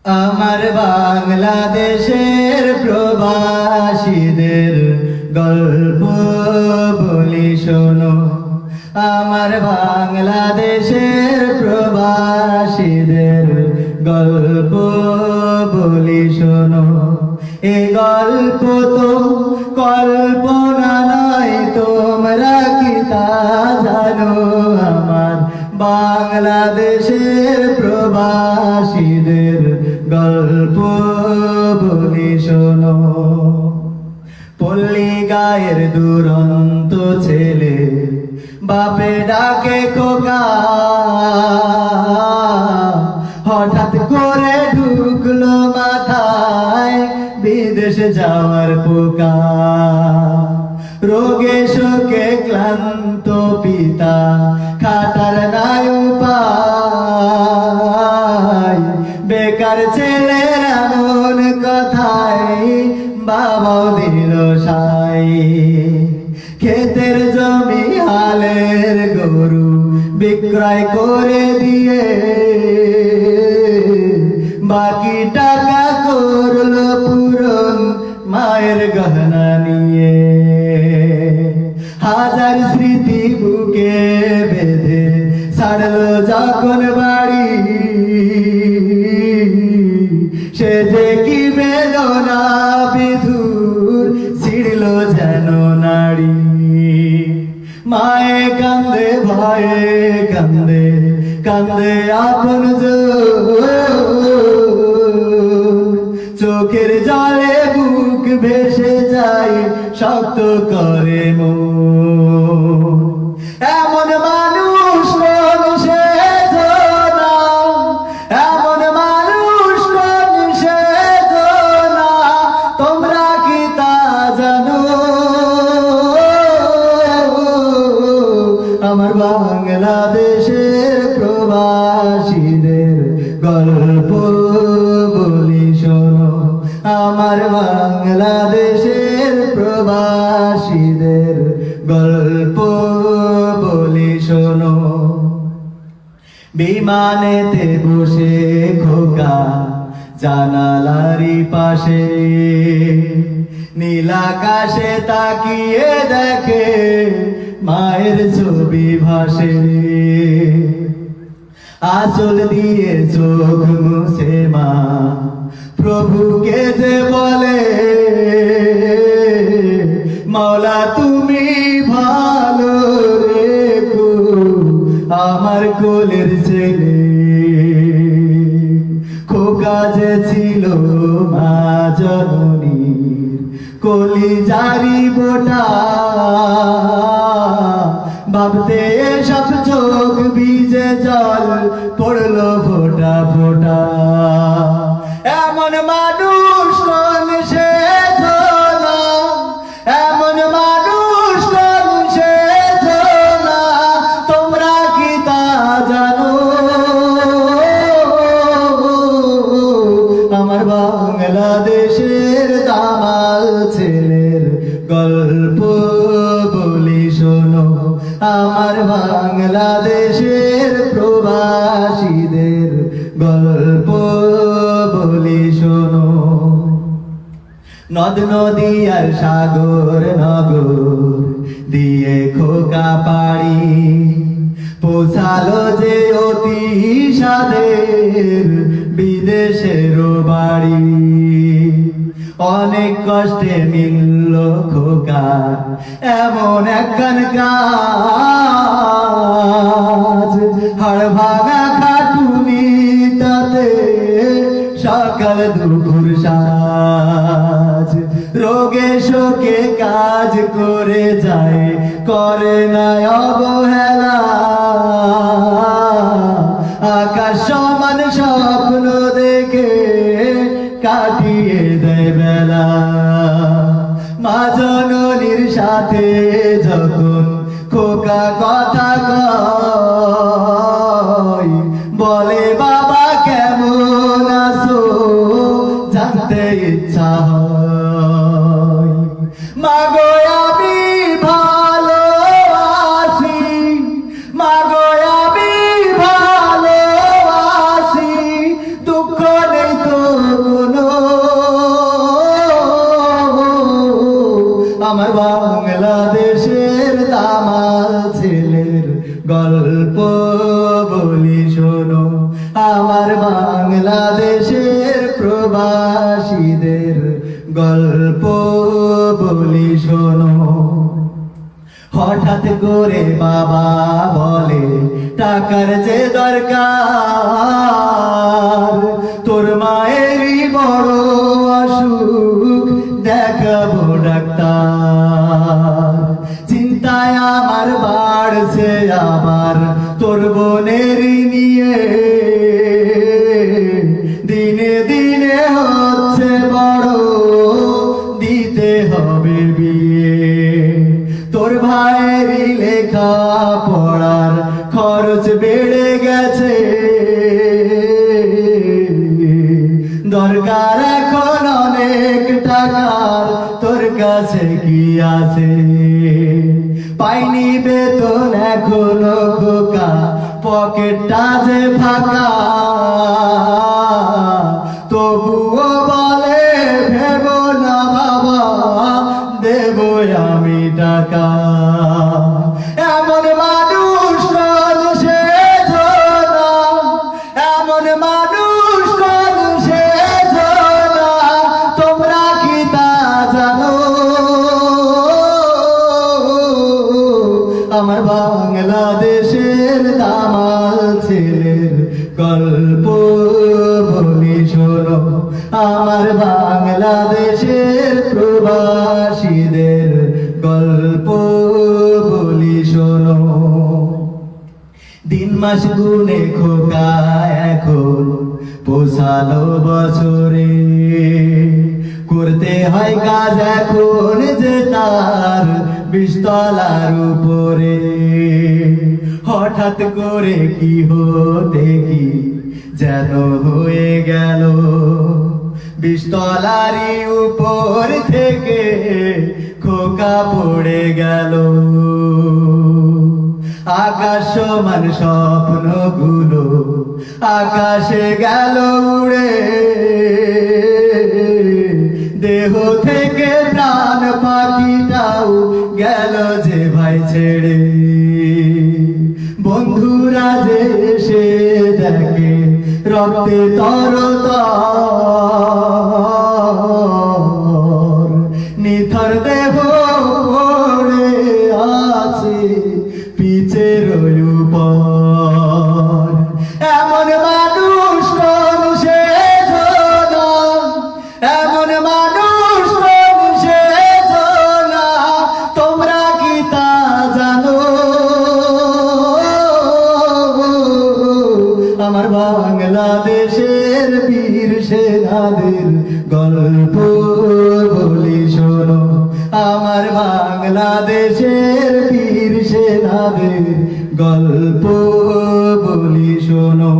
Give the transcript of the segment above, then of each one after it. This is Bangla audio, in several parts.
আমার বাংলাদেশের প্রবাসীদের গল্প বলি শোনো। আমার বাংলাদেশের প্রবাসীদের গল্প বলি শোনো। এই গল্প তো কল্পনা নয়, তোমরা কি তা জানো? আমার বাংলাদেশের প্রবাসীদের গল্প বলি শোনো। পল্লী গায়ের দুরন্ত ছেলে বাপে ডাকে খোকা, হঠাৎ করে ঢুকলো মাথায় বিদেশ যাওয়ার পোকা। রোগে শোকে ক্লান্ত পিতা, খাটার নাই উপায়। বেকার ছেলের এমন কথায় বাবাও দিল সাই। ক্ষেতের জমি হালের গরু বিক্রয় করে দিয়ে বাকি টাকা করলো পূরণ মায়ের গহনা নিয়ে। হাজার স্মৃতি বুকে বেঁধে ছাড়লো যখন বাড়ি, সে যে কি বেদনা বিধুর ছিড়ল যেন নাড়ি। মায়ে কান্দে ভয়ে কান্দে কান্দে আপন চোখের জলে বুক ভেসে যায়, শক্ত করে মন। এমন মানুষ কোন সেজনা, এমন মানুষ কোন সেজনা, তোমরা কি তা জানো? আমার বাংলাদেশের প্রবাসীদের গল্প বলি শোনো। আমার বাংলাদেশের প্রবাসীদের গল্প বলি শোনো। বিমানেতে বসে খোকা জানালারি পাশে, নীলাকাশে তাকিয়ে দেখে মায়ের ছবি ভাসে। আঁচল দিয়ে চোখ মুছে মা প্রভুকে যে বলে, মাওলা তুমি ভালো রেখো আমার কোলের ছেলে। খোকা যে ছিল মা জননীর কলিজারি বোটা, ভাবতে সব চোখ ভিজে জল পড়লো ফোঁটা ফোঁটা। এমন মানুষ কোন সেজনা, এমন মানুষ কোন সেজনা, তোমরা কি তা জানো? আমার বাংলাদেশের দামাল ছেলের গল্প বলি শোনো। আমার বাংলাদেশের প্রবাসীদের গল্প বলি শোনো। নদ নদী আর সাগর নগর দিয়ে খোকা পাড়ি, পৌঁছালো যে অতি সাদের বিদেশের বাড়ি। অনেক কষ্টে মিলল খোকা এমন একখান কাজ, হাড় ভাঙা খাটুনি তাতে সকাল দুপুর সাজ। রোগে শোকে কাজ করে যায়, করে না অবহেলা। আকাশ সমান স্বপ্ন দেখে কাটিয়ে দেয় বেলা। মা জননীর সাথে যখন খোকা কথা কয়, বলে বাবা কেমন আছো জানতে ইচ্ছা হয়। মাগো আমি ভালো আছি, মাগো আমি ভালো আছি, দুঃখ নেই তো বাংলাদেশের প্রবাসীদের গল্প বলি শোনো। হঠাৎ করে বাবা বলে টাকার যে দরকার, তোর মায়েরই বড় অসুখ, দেখাবো ডাক্তার। চিন্তায় আমার বাড়ছে আবার তোর বোনের নিয়ে, দিনে দিনে হচ্ছে বড়, দিতে হবে বিয়ে। তোর ভাইয়েরই লেখা পড়ার খরচ বেড়ে গেছে, দরকার এখন অনেক টাকার, তোর কাছে কি আছে? পাইনি বেতন এখনো খোকা, পকেটটা যে ফাঁকা, তবুও বলে ভেবো না বাবা, দেবো আমি টাকা। এমন মানুষ সে না, এমন মানুষ সে না, তোমরা কি তা জানো? আমার বাংলাদেশের দামাল ছেলের গল্প বলি শোনো। আমার বাংলাদেশের প্রবাসীদের গল্প বলি শোনো। দিন মাস গুনে খোকা এখন পোষালো বছরে, করতে হয় কাজ এখন যে তার 20 তলার উপরে। হঠাৎ করে কি হতে কি যেন হয়ে গেল, 20 তলারই উপর থেকে খোকা পড়ে গেল। আকাশ সমান স্বপ্নগুলো আকাশে গেল উড়ে, দেহ থেকে প্রাণ পাখিটাও গেল যে ভাই ছেড়ে। বন্ধুরা যে এসে দেখে রক্তে তরতর, নিথর দেহ পড়ে আছে পিছের উপর। এমন মানুষ সে না, এমন মানুষ সে না, তোমরা কি তা জানো? আমার বাংলাদেশের বীর সেনাদের গল্প বলি শোনো। আমার বাংলাদেশের বীর সেনাদের গল্প বলি শোনো।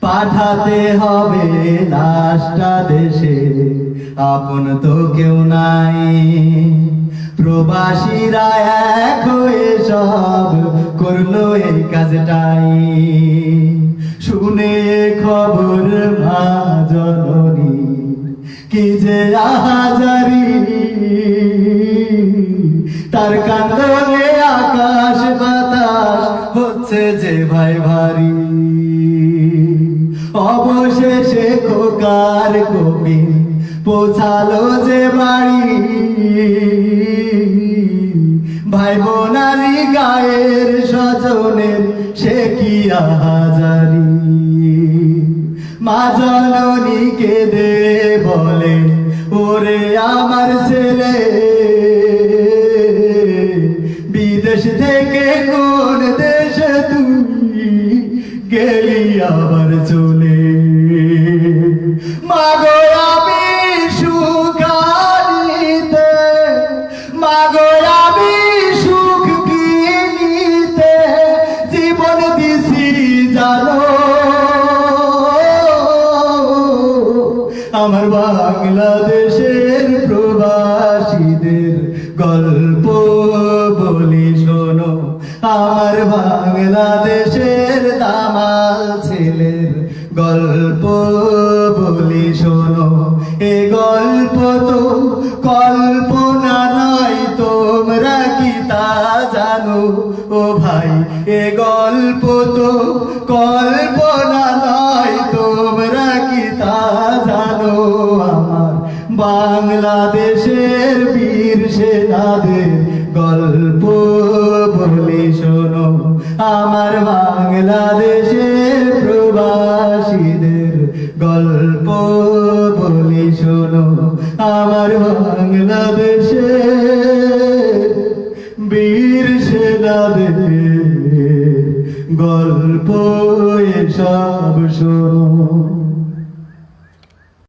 পাঠাতে হবে লাশটা দেশে, আপন তো কেউ নাই, প্রবাসীরা এক হয়ে সব করলো এই কাজটাই। শুনে খবর মা জননী কি যে আহাজারি, তার কান্দনে আকাশ বাতাস হচ্ছে যে ভাই ভারী। অবশেষে খোকার কবির পৌঁছালো যে বাড়ি, ভাই বোনারি গায়ের স্বজনের সে কি আহাজারি। মা জননী কেঁদে বলে ওরে আমার ছেলে, বিদেশ থেকে কোন দেশে তুই গেলি আবার চলে। মাগো আমি সুখানিতে, মাগো আমি সুখ কিনিতে জীবন দিছি জানো। আমার বাংলাদেশের প্রবাসীদের গল্প বলি শোনো। আমার বাংলাদেশের দামাল ছেলের গল্প বলি শোনো। এ গল্প তো কল্পনা নয়, তোমরা কি তা জানো? ও ভাই এ গল্প তো কল্পনা নয়। বাংলাদেশের বীর সেনাদের গল্প বলি শোনো, আমার বাংলাদেশের প্রবাসীদের গল্প বলি শোনো, আমার বাংলাদেশের বীর সেনাদের গল্প এসব শোনো।